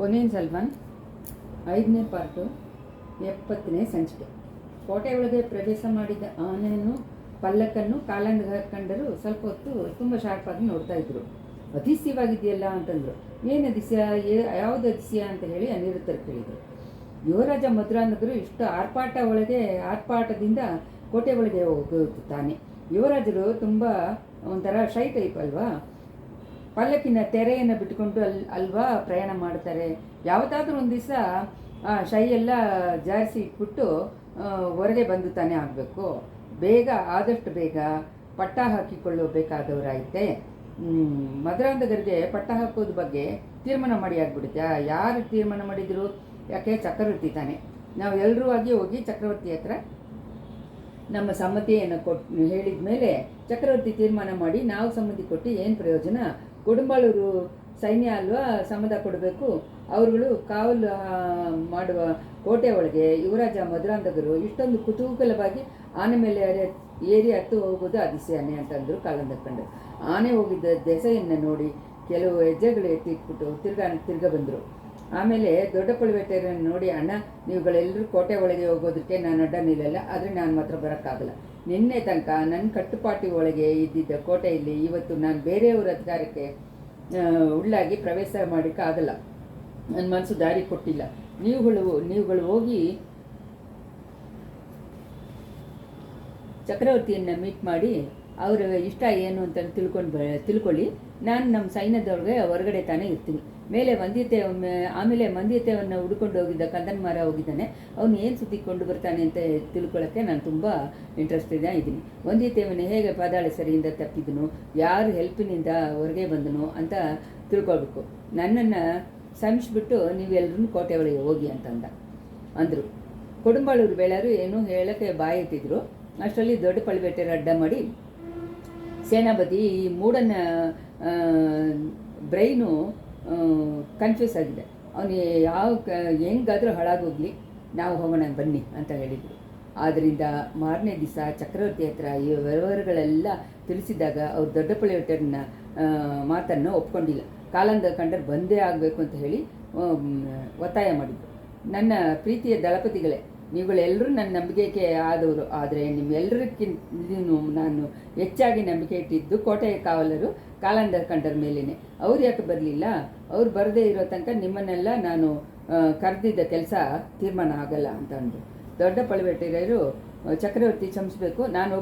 ಪೊನ್ನಿಯಿನ್ ಸೆಲ್ವನ್ 5ನೇ ಪಾರ್ಟು 70ನೇ ಸಂಚಿಕೆ. ಕೋಟೆಯೊಳಗೆ ಪ್ರವೇಶ ಮಾಡಿದ ಆನೆಯನ್ನು ಪಲ್ಲಕ್ಕನ್ನು ಕಂಡರು ಸ್ವಲ್ಪ ಹೊತ್ತು ತುಂಬ ಶಾರ್ಪಾಗಿ ನೋಡ್ತಾ ಇದ್ರು. ಅತಿಶಯವಾಗಿದೆಯಲ್ಲ ಅಂತಂದರು. ಏನು ಅತಿಶಯ, ಯಾವುದು ಅತಿಶಯ ಅಂತ ಹೇಳಿ ಅನಿರುದ್ಧರು ಕೇಳಿದರು. ಯುವರಾಜ ಮಧುರಾಂಧಕರು ಇಷ್ಟು ಆರ್ಪಾಟದಿಂದ ಕೋಟೆ ಒಳಗೆ ಹೋಗುತ್ತಾನೆ. ಯುವರಾಜರು ತುಂಬ ಒಂಥರ ಶೈ ಟೈಪ್ ಅಲ್ವಾ. ಪಲ್ಲಕ್ಕಿನ ತೆರೆಯನ್ನು ಬಿಟ್ಟುಕೊಂಡು ಅಲ್ವಾ ಪ್ರಯಾಣ ಮಾಡ್ತಾರೆ. ಯಾವತ್ತಾದರೂ ಒಂದು ದಿವಸ ಶೈ ಎಲ್ಲ ಜಾರಿಸಿ ಇಟ್ಬಿಟ್ಟು ಹೊರಗೆ ಬಂದು ತಾನೇ ಆಗಬೇಕು. ಆದಷ್ಟು ಬೇಗ ಪಟ್ಟ ಹಾಕಿಕೊಳ್ಳಬೇಕಾದವರಾಯಿತೆ. ಮಧುರಾಂಧಕರಿಗೆ ಪಟ್ಟ ಹಾಕೋದು ಬಗ್ಗೆ ತೀರ್ಮಾನ ಮಾಡಿ ಆಗ್ಬಿಡುತ್ತೆ. ಯಾರು ತೀರ್ಮಾನ ಮಾಡಿದರು? ಯಾಕೆ? ಚಕ್ರವರ್ತಿ ತಾನೆ. ನಾವು ಎಲ್ಲರೂ ಆಗಿ ಹೋಗಿ ಚಕ್ರವರ್ತಿ ಹತ್ರ ನಮ್ಮ ಸಮ್ಮತಿಯನ್ನು ಹೇಳಿದ ಮೇಲೆ ಚಕ್ರವರ್ತಿ ತೀರ್ಮಾನ ಮಾಡಿ ನಾವು ಸಮ್ಮತಿ ಕೊಟ್ಟು ಏನು ಪ್ರಯೋಜನ? ಕೊಡುಂಬಾಳೂರು ಸೈನ್ಯ ಅಲ್ವಾ ಸಮ್ಮತ ಕೊಡಬೇಕು. ಅವರುಗಳು ಕಾವಲು ಮಾಡುವ ಕೋಟೆ ಒಳಗೆ ಯುವರಾಜ ಮಧುರಾಂಧಕರು ಇಷ್ಟೊಂದು ಕುತೂಹಲವಾಗಿ ಆನೆ ಮೇಲೆ ಏರಿ ಹತ್ತು ಹೋಗೋದು ಅತಿಶಯನೇ ಅಂತಂದರು ಕಾಲಂದಕ್ಕಂಡು. ಆನೆ ಹೋಗಿದ್ದ ದೆಸೆಯನ್ನು ನೋಡಿ ಕೆಲವು ಹೆಜ್ಜೆಗಳು ಎತ್ತಿಟ್ಬಿಟ್ಟು ತಿರ್ಗ ಬಂದರು. ಆಮೇಲೆ ದೊಡ್ಡ ಪಳುವೇಟರನ್ನು ನೋಡಿ, ಅಣ್ಣ, ನೀವುಗಳೆಲ್ಲರೂ ಕೋಟೆ ಒಳಗೆ ಹೋಗೋದಕ್ಕೆ ನಾನು ಅಡ್ಡ ನಿಲ್ಲಲ್ಲ, ಆದರೆ ನಾನು ಮಾತ್ರ ಬರೋಕ್ಕಾಗಲ್ಲ. ನಿನ್ನೆ ತನಕ ನನ್ನ ಕಟ್ಟುಪಾಟಿ ಒಳಗೆ ಇದ್ದಿದ್ದ ಕೋಟೆಯಲ್ಲಿ ಇವತ್ತು ನಾನು ಬೇರೆಯವರ ಅಧಿಕಾರಕ್ಕೆ ಉಳ್ಳಾಗಿ ಪ್ರವೇಶ ಮಾಡೋಕ್ಕಾಗಲ್ಲ. ನನ್ನ ಮನಸ್ಸು ದಾರಿ ಕೊಟ್ಟಿಲ್ಲ. ನೀವುಗಳು ಹೋಗಿ ಚಕ್ರವರ್ತಿಯನ್ನು ಮೀಟ್ ಮಾಡಿ ಅವರ ಇಷ್ಟ ಏನು ಅಂತ ತಿಳ್ಕೊಳ್ಳಿ. ನಾನು ನಮ್ಮ ಸೈನ್ಯದೊಳಗೆ ಹೊರಗಡೆ ತಾನೇ ಇರ್ತೀನಿ. ಆಮೇಲೆ ಮಂದಿಯತೆಯನ್ನು ಹುಡ್ಕೊಂಡು ಹೋಗಿದ್ದ ಕಂದನ್ಮಾರ ಹೋಗಿದ್ದಾನೆ. ಅವನು ಏನು ಸುತ್ತಿಕೊಂಡು ಬರ್ತಾನೆ ಅಂತ ತಿಳ್ಕೊಳ್ಳೋಕ್ಕೆ ನಾನು ತುಂಬ ಇಂಟ್ರೆಸ್ಟೆಡ್ ಇದ್ದೀನಿ. ಮಂದಿಯತೆಯನ್ನು ಹೇಗೆ ಪಾದಾಳ ಸರಿಯಿಂದ ತಪ್ಪಿದನು, ಯಾರು ಹೆಲ್ಪಿನಿಂದ ಹೊರಗೆ ಬಂದನು ಅಂತ ತಿಳ್ಕೊಳ್ಬೇಕು. ನನ್ನನ್ನು ಸಂಶಿಬಿಟ್ಟು ನೀವೆಲ್ಲರೂ ಕೋಟೆ ಒಳಗೆ ಹೋಗಿ ಅಂದರು. ಕೊಡುಂಬಾಳೂರು ಬೇಳರು ಏನು ಹೇಳೋಕ್ಕೆ ಬಾಯೆತ್ತಿದ್ರು. ಅಷ್ಟರಲ್ಲಿ ದೊಡ್ಡ ಪಳುವೇಟರ ಅಡ್ಡ ಮಾಡಿ, ಸೇನಾಪತಿ, ಈ ಮೂಡನ ಬ್ರೈನು ಕನ್ಫ್ಯೂಸ್ ಆಗಿದೆ. ಅವನು ಹೆಂಗಾದರೂ ಹಾಳಾಗೋಗ್ಲಿ, ನಾವು ಹೋಗೋಣ ಬನ್ನಿ ಅಂತ ಹೇಳಿದರು. ಆದ್ದರಿಂದ ಮಾರನೇ ದಿವಸ ಚಕ್ರವರ್ತಿ ಹತ್ರ ಈ ವ್ಯವಹಾರಗಳೆಲ್ಲ ತಿಳಿಸಿದಾಗ ಅವ್ರು ದೊಡ್ಡ ಪಳುವೇಟರನ್ನ ಮಾತನ್ನು ಒಪ್ಕೊಂಡಿಲ್ಲ. ಕಾಲಂದಕಂಡರು ಬಂದೇ ಆಗಬೇಕು ಅಂತ ಹೇಳಿ ಒತ್ತಾಯ ಮಾಡಿದರು. ನನ್ನ ಪ್ರೀತಿಯ ದಳಪತಿಗಳೇ, ನೀವುಗಳೆಲ್ಲರೂ ನನ್ನ ನಂಬಿಕೆಗೆ ಆದವರು. ಆದರೆ ನಿಮ್ಮೆಲ್ಲರಿಗಿಂತ ನಾನು ಹೆಚ್ಚಾಗಿ ನಂಬಿಕೆ ಇಟ್ಟಿದ್ದು ಕೋಟೆಯ ಕಾವಲರು ಕಾಲಂದಕಂಡರ ಮೇಲೇ. ಅವ್ರು ಯಾಕೆ ಬರಲಿಲ್ಲ? ಅವ್ರು ಬರದೇ ಇರೋ ತನಕ ನಿಮ್ಮನ್ನೆಲ್ಲ ನಾನು ಕರೆದಿದ್ದ ಕೆಲಸ ತೀರ್ಮಾನ ಆಗಲ್ಲ ಅಂತ ಅಂದರು. ದೊಡ್ಡ ಪಳುವೇಟರರು, ಚಕ್ರವರ್ತಿ ಕ್ಷಮಿಸಬೇಕು, ನಾನು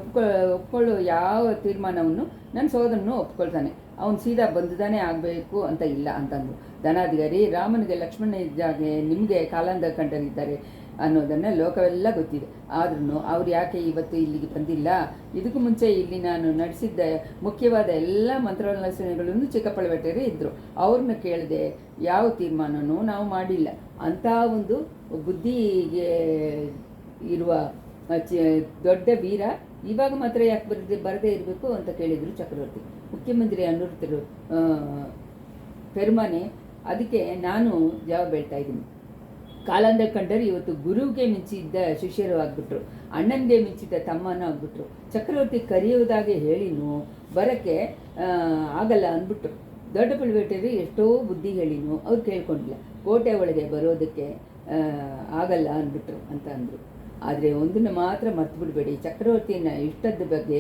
ಒಪ್ಕೊಳ್ಳೋ ಯಾವ ತೀರ್ಮಾನವನ್ನು ನನ್ನ ಸೋದರನು ಒಪ್ಕೊಳ್ತಾನೆ. ಅವನು ಸೀದಾ ಬಂದುದಾನೇ ಆಗಬೇಕು ಅಂತ ಇಲ್ಲ ಅಂತಂದು. ಧನಾಧಿಕಾರಿ ರಾಮನಿಗೆ ಲಕ್ಷ್ಮಣ ಇದ್ದಾಗೆ ನಿಮಗೆ ಕಾಲಂದಕಂಡರಿದ್ದಾರೆ ಅನ್ನೋದನ್ನು ಲೋಕವೆಲ್ಲ ಗೊತ್ತಿದೆ. ಆದ್ರೂ ಅವ್ರು ಯಾಕೆ ಇವತ್ತು ಇಲ್ಲಿಗೆ ಬಂದಿಲ್ಲ? ಇದಕ್ಕೂ ಮುಂಚೆ ಇಲ್ಲಿ ನಾನು ನಡೆಸಿದ್ದ ಮುಖ್ಯವಾದ ಎಲ್ಲ ಮಂತ್ರಾಲೋಚನೆಗಳನ್ನು ಚಿಕ್ಕಪಳುವೇಟರೇ ಇದ್ದರು. ಅವ್ರನ್ನ ಕೇಳದೆ ಯಾವ ತೀರ್ಮಾನವೂ ನಾವು ಮಾಡಿಲ್ಲ. ಅಂಥ ಒಂದು ಬುದ್ಧಿಗೆ ಇರುವ ದೊಡ್ಡ ವೀರ ಇವಾಗ ಮಾತ್ರ ಯಾಕೆ ಬರದೇ ಇರಬೇಕು ಅಂತ ಕೇಳಿದರು ಚಕ್ರವರ್ತಿ. ಮುಖ್ಯಮಂತ್ರಿ ಅನಿರುದ್ಧರು, ಪೆರುಮಾನೆ, ಅದಕ್ಕೆ ನಾನು ಜವಾಬ್ ಹೇಳ್ತಾ ಇದ್ದೀನಿ. ಕಾಲಂದಕಂಡರು ಇವತ್ತು ಗುರುವಿಗೆ ಮಿಂಚಿದ್ದ ಶಿಷ್ಯರು ಆಗ್ಬಿಟ್ರು, ಅಣ್ಣನಿಗೆ ಮಿಂಚಿದ್ದ ತಮ್ಮನೂ ಆಗ್ಬಿಟ್ರು. ಚಕ್ರವರ್ತಿ ಕರೆಯುವುದಾಗೆ ಹೇಳಿನು, ಬರೋಕ್ಕೆ ಆಗಲ್ಲ ಅಂದ್ಬಿಟ್ರು. ದೊಡ್ಡ ಪಳುವೇಟರು ಎಷ್ಟೋ ಬುದ್ಧಿ ಹೇಳಿನು, ಅವ್ರು ಕೇಳ್ಕೊಂಡಿಲ್ಲ. ಕೋಟೆ ಒಳಗೆ ಬರೋದಕ್ಕೆ ಆಗಲ್ಲ ಅಂದ್ಬಿಟ್ರು ಅಂತ ಅಂದರು. ಆದರೆ ಒಂದನ್ನು ಮಾತ್ರ ಮರ್ತು ಬಿಡಬೇಡಿ, ಚಕ್ರವರ್ತಿಯನ್ನು ಇಷ್ಟದ ಬಗ್ಗೆ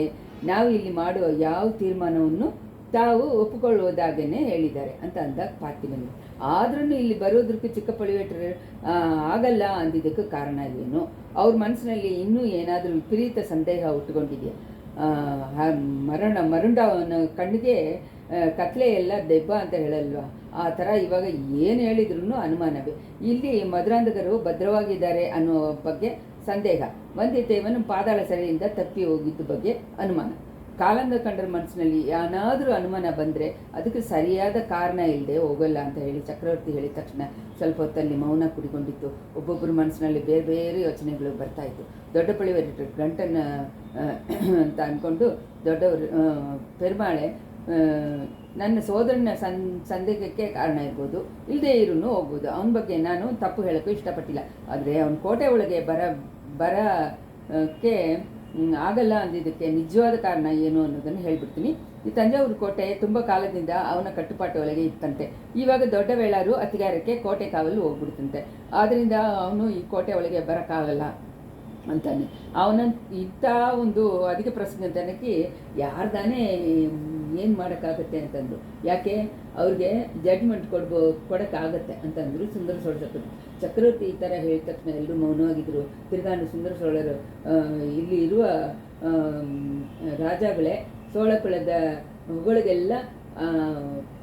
ನಾವು ಇಲ್ಲಿ ಮಾಡುವ ಯಾವ ತೀರ್ಮಾನವನ್ನು ತಾವು ಒಪ್ಪಿಕೊಳ್ಳುವುದಾಗೇ ಹೇಳಿದ್ದಾರೆ ಅಂತ ಅಂದಾಗ ಪಾರ್ಥಿಬನು. ಆದ್ರೂ ಇಲ್ಲಿ ಬರೋದಕ್ಕೂ ಚಿಕ್ಕ ಪಳುವೇಟರು ಆಗಲ್ಲ ಅಂದಿದ್ದಕ್ಕೆ ಕಾರಣ ಏನು? ಅವ್ರ ಮನಸ್ಸಿನಲ್ಲಿ ಇನ್ನೂ ಏನಾದರೂ ವಿಪರೀತ ಸಂದೇಹ ಹುಟ್ಟುಕೊಂಡಿದೆಯಾ? ಮರುಂಡವನ ಕಣ್ಣಿಗೆ ಕತ್ಲೆ ಎಲ್ಲ ದೆಬ್ಬ ಅಂತ ಹೇಳಲ್ವಾ? ಆ ಥರ ಇವಾಗ ಏನು ಹೇಳಿದ್ರು ಅನುಮಾನವೇ. ಇಲ್ಲಿ ಮಧುರಾಂಧಕರು ಭದ್ರವಾಗಿದ್ದಾರೆ ಅನ್ನೋ ಬಗ್ಗೆ ಸಂದೇಹ. ಮಂದಿತೇವನು ಪಾದಾಳ ಸೆರೆಯಿಂದ ತಪ್ಪಿ ಹೋಗಿದ್ದ ಬಗ್ಗೆ ಅನುಮಾನ. ಕಾಲಂದಕಂಡರ ಮನಸ್ಸಿನಲ್ಲಿ ಏನಾದರೂ ಅನುಮಾನ ಬಂದರೆ ಅದಕ್ಕೆ ಸರಿಯಾದ ಕಾರಣ ಇಲ್ಲದೆ ಹೋಗಲ್ಲ ಅಂತ ಹೇಳಿ ಚಕ್ರವರ್ತಿ ಹೇಳಿದ ತಕ್ಷಣ ಸ್ವಲ್ಪ ಹೊತ್ತಲ್ಲಿ ಮೌನ ಕುಡಿಕೊಂಡಿತ್ತು. ಒಬ್ಬೊಬ್ಬರ ಮನಸ್ಸಿನಲ್ಲಿ ಬೇರೆ ಬೇರೆ ಯೋಚನೆಗಳು ಬರ್ತಾಯಿತ್ತು. ದೊಡ್ಡ ಪಳುವೇಟರು ಗಂಟನ್ನು ಅಂತ ಅಂದ್ಕೊಂಡು, ದೊಡ್ಡವರು, ಪೆರುಮಾಳೆ, ನನ್ನ ಸೋದರನ ಸಂದೇಹಕ್ಕೆ ಕಾರಣ ಇರ್ಬೋದು, ಇಲ್ಲದೇ ಇರೂ ಹೋಗ್ಬೋದು. ಅವನ ಬಗ್ಗೆ ನಾನು ತಪ್ಪು ಹೇಳೋಕ್ಕೂ ಇಷ್ಟಪಟ್ಟಿಲ್ಲ. ಆದರೆ ಅವನ ಕೋಟೆ ಒಳಗೆ ಬರಕ್ಕೆ ಆಗಲ್ಲ ಅಂದಿದ್ದಕ್ಕೆ ನಿಜವಾದ ಕಾರಣ ಏನು ಅನ್ನೋದನ್ನು ಹೇಳ್ಬಿಡ್ತೀನಿ. ಈ ತಂಜಾವೂರು ಕೋಟೆ ತುಂಬ ಕಾಲದಿಂದ ಅವನ ಕಟ್ಟುಪಾಟು ಒಳಗೆ ಇತ್ತಂತೆ. ಇವಾಗ ದೊಡ್ಡ ವೇಳಾರು ಅತಿಗಾರಕ್ಕೆ ಕೋಟೆ ಕಾವಲು ಹೋಗ್ಬಿಡ್ತಂತೆ. ಆದ್ದರಿಂದ ಅವನು ಈ ಕೋಟೆ ಒಳಗೆ ಬರೋಕ್ಕಾಗಲ್ಲ ಅಂತಾನೆ. ಅವನ ಇಂಥ ಒಂದು ಅಧಿಕ ಪ್ರಸಂಗತನಕ್ಕೆ ಯಾರ್ದಾನೇ ಏನು ಮಾಡೋಕ್ಕಾಗತ್ತೆ ಅಂತಂದು, ಯಾಕೆ ಅವ್ರಿಗೆ ಜಡ್ಜ್ಮೆಂಟ್ ಕೊಡೋಕ್ಕಾಗತ್ತೆ ಅಂತಂದರು ಸುಂದರ ಸೋಳ ಚಕ್ರವರ್ತಿ ಈ ಥರ ಹೇಳಿದ ತಕ್ಷಣ ಎಲ್ಲರೂ ಮೌನವಾಗಿದ್ದರು. ತಿರ್ಗಾನು ಸುಂದರ ಸೋಳರು, ಇಲ್ಲಿ ಇರುವ ರಾಜಗಳೇ, ಸೋಳ ಕುಲದ ಹೊಗಳಿಗೆಲ್ಲ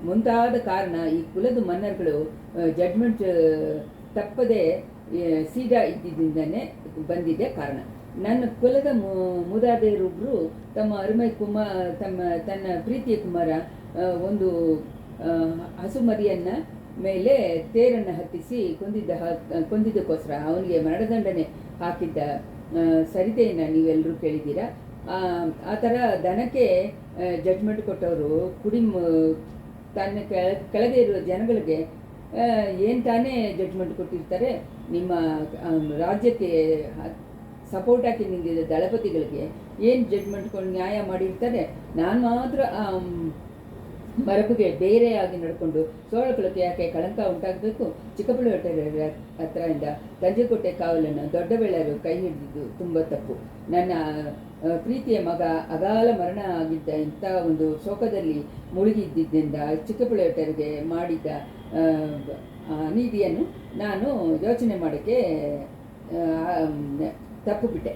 ಮುಂತಾದ ಕಾರಣ ಈ ಕುಲದ ಮನ್ನರುಗಳು ಜಡ್ಜ್ಮೆಂಟ್ ತಪ್ಪದೆ ಸೀದಾ ಇದ್ದಿದ್ದರಿಂದನೇ ಬಂದಿದೆ ಕಾರಣ. ನನ್ನ ಕುಲದ ಮುದಾದೆಯರೊಬ್ಬರು ತಮ್ಮ ಅರುಮೈ ತನ್ನ ಪ್ರೀತಿಯ ಕುಮಾರ ಒಂದು ಹಸುಮರಿಯನ್ನು ಮೇಲೆ ತೇರನ್ನು ಹತ್ತಿಸಿ ಕೊಂದಿದ್ದಕ್ಕೋಸ್ಕರ ಅವನಿಗೆ ಮರಣದಂಡನೆ ಹಾಕಿದ್ದ ಸರಿತೆಯನ್ನು ನೀವೆಲ್ಲರೂ ಕೇಳಿದ್ದೀರಾ. ಆ ಥರ ದನಕ್ಕೆ ಜಡ್ಜ್ಮೆಂಟ್ ಕೊಟ್ಟವರು ತನ್ನ ಕೆಳಗೆ ಇರುವ ಜನಗಳಿಗೆ ಏನು ತಾನೇ ಜಡ್ಜ್ಮೆಂಟ್ ಕೊಟ್ಟಿರ್ತಾರೆ. ನಿಮ್ಮ ರಾಜ್ಯಕ್ಕೆ ಸಪೋರ್ಟ್ ಹಾಕಿ ನಿಂತಿದ್ದ ದಳಪತಿಗಳಿಗೆ ಏನು ಜಡ್ಜ್ಮೆಂಟ್ ಕೊಂಡು ನ್ಯಾಯ ಮಾಡಿರ್ತಾರೆ. ನಾನು ಮಾತ್ರ ಮರಬಿಗೆ ಬೇರೆಯಾಗಿ ನಡ್ಕೊಂಡು ಸೋಳ ಕುಲಕ್ಕೆ ಯಾಕೆ ಕಳಂಕ ಉಂಟಾಗಬೇಕು? ಚಿಕ್ಕಬಳ್ಳಾಪುರ ಹತ್ರದಿಂದ ತಂಜೆಕೋಟೆ ಕಾವಲನ್ನು ದೊಡ್ಡ ಬೆಳ್ಳರು ಕೈ ಹಿಡಿದಿದ್ದು ತುಂಬ ತಪ್ಪು. ನನ್ನ ಪ್ರೀತಿಯ ಮಗ ಅಗಾಲ ಮರಣ ಆಗಿದ್ದ ಇಂಥ ಒಂದು ಶೋಕದಲ್ಲಿ ಮುಳುಗಿದ್ದಿದ್ದರಿಂದ ಚಿಕ್ಕಬಳ್ಳಾಪುರಗೆ ಮಾಡಿದ್ದ ಅನೀತಿಯನ್ನು ನಾನು ಯೋಚನೆ ಮಾಡೋಕ್ಕೆ ತಪ್ಪು ಬಿಟ್ಟೆ.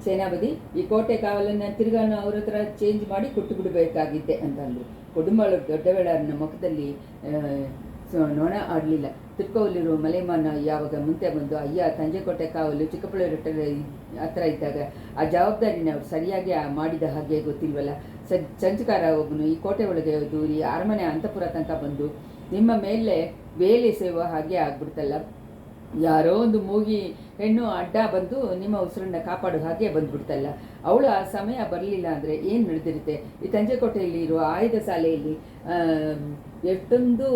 ಸೇನಾಪತಿ, ಈ ಕೋಟೆ ಕಾವಲನ್ನು ತಿರ್ಗಾನು ಅವ್ರ ಹತ್ರ ಚೇಂಜ್ ಮಾಡಿ ಕೊಟ್ಟು ಬಿಡಬೇಕಾಗಿದ್ದೆ ಅಂತಂದರು. ಕೊಡುಂಬಾಳು ದೊಡ್ಡವೇಳಾರನ ಮುಖದಲ್ಲಿ ನೊಣ ಆಡಲಿಲ್ಲ. ತಿರ್ಕೋವಲ್ಲಿರುವ ಮಲೆಮಾನ ಯಾವಾಗ ಮುಂದೆ ಬಂದು, ಅಯ್ಯ ತಂಜೆಕೋಟೆ ಕಾವಲು ಚಿಕ್ಕಬಳ್ಳಾಪುರ ಹತ್ರ ಇದ್ದಾಗ ಆ ಜವಾಬ್ದಾರಿನ ಅವ್ರು ಸರಿಯಾಗಿ ಮಾಡಿದ ಹಾಗೆ ಗೊತ್ತಿಲ್ವಲ್ಲ. ಸಂಚಕಾರ ಒಬ್ಬನು ಈ ಕೋಟೆ ಒಳಗೆ ದೂರಿ ಅರಮನೆ ಅಂತಪುರ ತನಕ ಬಂದು ನಿಮ್ಮ ಮೇಲೆ ಬೇಲಿ ಸೇವ ಹಾಗೆ ಆಗ್ಬಿಡ್ತಲ್ಲ. ಯಾರೋ ಒಂದು ಮೂಗಿ ಹೆಣ್ಣು ಅಡ್ಡ ಬಂದು ನಿಮ್ಮ ಉಸಿರನ್ನ ಕಾಪಾಡೋ ಹಾಗೆ ಬಂದ್ಬಿಡ್ತಲ್ಲ. ಅವಳು ಆ ಸಮಯ ಬರಲಿಲ್ಲ ಅಂದರೆ ಏನು ನಡೆದಿರುತ್ತೆ? ಈ ತಂಜೆಕೋಟೆಯಲ್ಲಿ ಇರುವ ಆಯುಧ ಶಾಲೆಯಲ್ಲಿ ಎಷ್ಟೊಂದು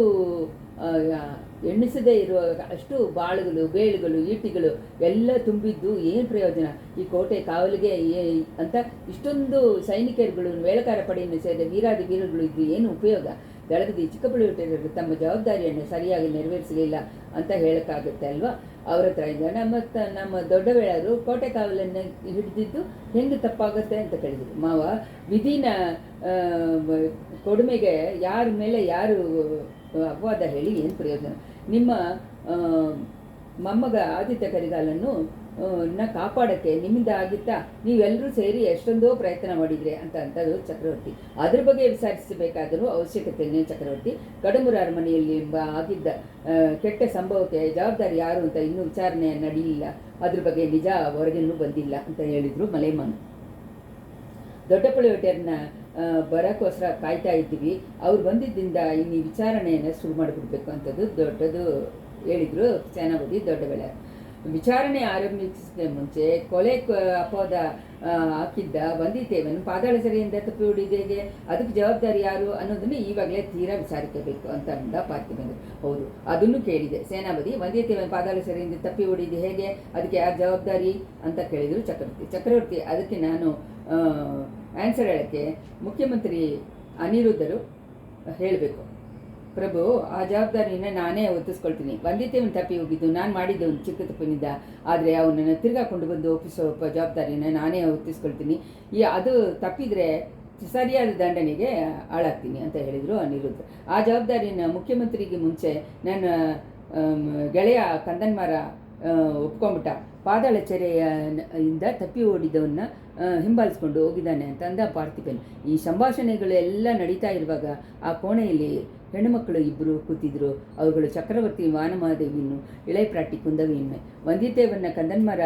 ಎಣಿಸದೇ ಇರುವ ಅಷ್ಟು ಬಾಳುಗಳು, ಬೇಳುಗಳು, ಈಟಿಗಳು ಎಲ್ಲ ತುಂಬಿದ್ದು ಏನು ಪ್ರಯೋಜನ? ಈ ಕೋಟೆ ಕಾವಲಿಗೆ ಅಂತ ಇಷ್ಟೊಂದು ಸೈನಿಕರುಗಳು, ವೇಳಕಾರ ಪಡೆಯನ್ನು ಸೇರಿದ ವೀರಾದಿ ವೀರಗಳು ಇದ್ದು ಏನು ಉಪಯೋಗ? ದಳಪತಿ ಚಿಕ್ಕಬಳ್ಳಾಪುರ ತಮ್ಮ ಜವಾಬ್ದಾರಿಯನ್ನು ಸರಿಯಾಗಿ ನೆರವೇರಿಸಲಿಲ್ಲ ಅಂತ ಹೇಳೋಕ್ಕಾಗುತ್ತೆ ಅಲ್ವಾ? ಅವ್ರ ಹತ್ರ ಇಂದ ನಮ್ಮ ದೊಡ್ಡವೇಳರು ಕೋಟೆ ಕಾವಲನ್ನು ಹಿಡಿದಿದ್ದು ಹೆಂಗೆ ತಪ್ಪಾಗುತ್ತೆ ಅಂತ ಕೇಳಿದ್ರು. ಮಾವ, ವಿಧಿನ ಕೊಡುಮೆಗೆ ಯಾರ ಮೇಲೆ ಯಾರು ಅಪವಾದ ಹೇಳಿ ಏನು ಪ್ರಯೋಜನ? ನಿಮ್ಮ ಮೊಮ್ಮಗ ಆದಿತ್ಯ ಕರಿಗಾಲನ್ನು ಕಾಪಾಡೋಕ್ಕೆ ನಿಮ್ಮಿಂದ ಆಗಿತ್ತಾ? ನೀವೆಲ್ಲರೂ ಸೇರಿ ಎಷ್ಟೊಂದೋ ಪ್ರಯತ್ನ ಮಾಡಿದ್ರೆ ಅಂತಂದರು ಚಕ್ರವರ್ತಿ. ಅದ್ರ ಬಗ್ಗೆ ವಿಚಾರಿಸಬೇಕಾದರೂ ಅವಶ್ಯಕತೆಯೇ ಚಕ್ರವರ್ತಿ. ಕಡಂಬೂರ ಅರಮನೆಯಲ್ಲಿ ಆಗಿದ್ದ ಕೆಟ್ಟ ಸಂಭವಕ್ಕೆ ಜವಾಬ್ದಾರಿ ಯಾರು ಅಂತ ಇನ್ನೂ ವಿಚಾರಣೆ ನಡೆಯಲಿಲ್ಲ. ಅದ್ರ ಬಗ್ಗೆ ನಿಜ ಹೊರಗಿನ್ನೂ ಬಂದಿಲ್ಲ ಅಂತ ಹೇಳಿದರು ಮಲೆಮಾನ್. ದೊಡ್ಡಬಳ್ಳಾಪುರನ ಬರೋಕ್ಕೋಸ್ಕರ ಕಾಯ್ತಾ ಇದ್ದೀವಿ. ಅವ್ರು ಬಂದಿದ್ದರಿಂದ ಇನ್ನು ವಿಚಾರಣೆಯನ್ನು ಶುರು ಮಾಡಿಬಿಡ್ಬೇಕು ಅಂತದ್ದು ದೊಡ್ಡದು ಹೇಳಿದರು ಸೇನಾಪತಿ ದೊಡ್ಡಬಳ್ಳಾಪುರ. ವಿಚಾರಣೆ ಆರಂಭಿಸೋಕ್ಕೆ ಮುಂಚೆ ಕೊಲೆ ಅಪವಾದ ಹಾಕಿದ್ದ ಬಂದಿತೇವನು ಪಾತಾಳ ಸೆರೆಯಿಂದ ತಪ್ಪಿ ಹೊಡಿದೇಗೆ, ಅದಕ್ಕೆ ಜವಾಬ್ದಾರಿ ಯಾರು ಅನ್ನೋದನ್ನು ಈವಾಗಲೇ ತೀರಾ ವಿಚಾರಿಸಬೇಕು ಅಂತ ಅಂದ ಪಾರ್ಥಿಬಂದರು. ಹೌದು, ಅದನ್ನು ಕೇಳಿದೆ ಸೇನಾಪತಿ. ಬಂದಿತೇವನು ಪಾತಾಳ ಸೆರೆಯಿಂದ ತಪ್ಪಿ ಹೊಡಿದೆ ಹೇಗೆ, ಅದಕ್ಕೆ ಯಾರು ಜವಾಬ್ದಾರಿ ಅಂತ ಕೇಳಿದರು ಚಕ್ರವರ್ತಿ. ಅದಕ್ಕೆ ನಾನು ಆನ್ಸರ್ ಹೇಳೋಕ್ಕೆ ಮುಖ್ಯಮಂತ್ರಿ ಅನಿರುದ್ಧರು ಹೇಳಬೇಕು. ಪ್ರಭು, ಆ ಜವಾಬ್ದಾರಿನ ನಾನೇ ಒತ್ತಿಸ್ಕೊಳ್ತೀನಿ. ಬಂದಿದ್ದೇವನು ತಪ್ಪಿ ಹೋಗಿದ್ದು ನಾನು ಮಾಡಿದ್ದೆ ಒಂದು ಚಿಕ್ಕ ತಪ್ಪಿನಿಂದ, ಆದರೆ ಅವನನ್ನು ತಿರ್ಗಾಕೊಂಡು ಬಂದು ಒಪ್ಪಿಸೋ ಜವಾಬ್ದಾರಿನ ನಾನೇ ಒತ್ತಿಸ್ಕೊಳ್ತೀನಿ. ಅದು ತಪ್ಪಿದರೆ ಸರಿಯಾದ ದಂಡನೆಗೆ ಹಾಳಾಗ್ತೀನಿ ಅಂತ ಹೇಳಿದರು ಅನಿರುದ್ಧ. ಆ ಜವಾಬ್ದಾರಿನ ಮುಖ್ಯಮಂತ್ರಿಗೆ ಮುಂಚೆ ನನ್ನ ಗೆಳೆಯ ಕಂದನ್ಮಾರ ಒಪ್ಕೊಂಬಿಟ್ಟ. ಪಾದಾಳ ಚೆರೆಯಿಂದ ತಪ್ಪಿ ಓಡಿದವನ್ನ ಹಿಂಬಾಲಿಸ್ಕೊಂಡು ಹೋಗಿದ್ದಾನೆ ಅಂತ ಅಂದ ಪಾರ್ಥಿಬನ್. ಈ ಸಂಭಾಷಣೆಗಳೆಲ್ಲ ನಡೀತಾ ಇರುವಾಗ ಆ ಕೋಣೆಯಲ್ಲಿ ಹೆಣ್ಣುಮಕ್ಕಳು ಇಬ್ಬರು ಕೂತಿದ್ರು. ಅವುಗಳು ಚಕ್ರವರ್ತಿ ವಾನಮಾದೇವಿಯನ್ನು ಇಳೆಪ್ರಾಟಿ ಕುಂದವಿಯನ್ನೇ. ವಂದಿತೇವನ್ನ ಕಂದನ್ಮಾರ